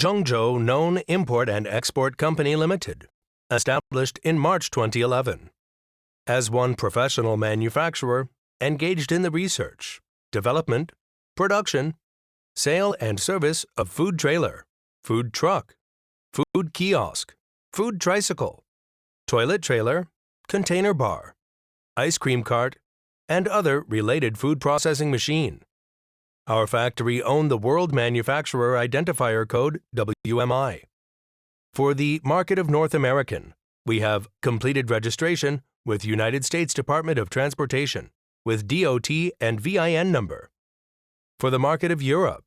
Zzknown Import and Export Company Limited, established in March 2011. As one professional manufacturer engaged in the research, development, production, sale and service of food trailer, food truck, food kiosk, food tricycle, toilet trailer, container bar, ice cream cart, and other related food processing machine. Our factory owned the World Manufacturer Identifier Code WMI. For the market of North American, we have completed registration with United States Department of Transportation with DOT and VIN number. For the market of Europe,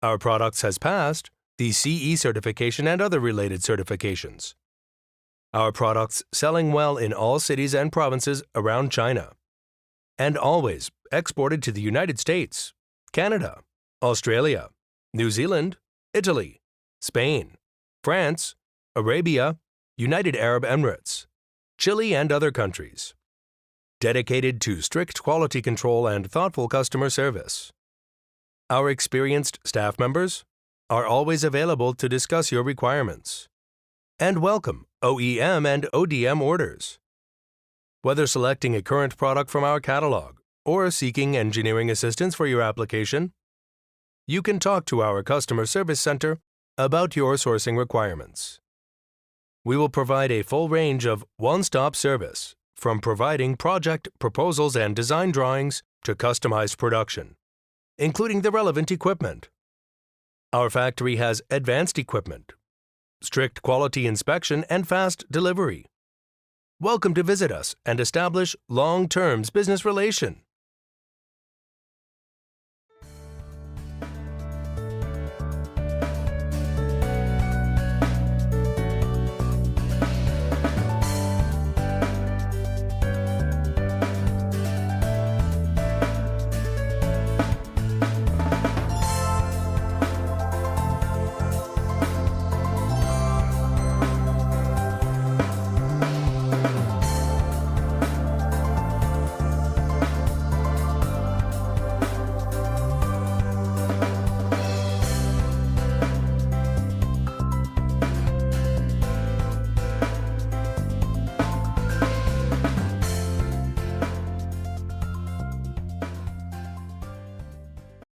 our products has passed the CE certification and other related certifications. Our products selling well in all cities and provinces around China, and always exported to the United States, Canada, Australia, New Zealand, Italy, Spain, France, Arabia, United Arab Emirates, Chile, and other countries. Dedicated to strict quality control and thoughtful customer service. Our experienced staff members are always available to discuss your requirements and welcome OEM and ODM orders. Whether selecting a current product from our catalog or seeking engineering assistance for your application, you can talk to our customer service center about your sourcing requirements. We will provide a full range of one-stop service, from providing project proposals and design drawings to customized production, including the relevant equipment. Our factory has advanced equipment, strict quality inspection, and fast delivery. Welcome to visit us and establish long-term business relation.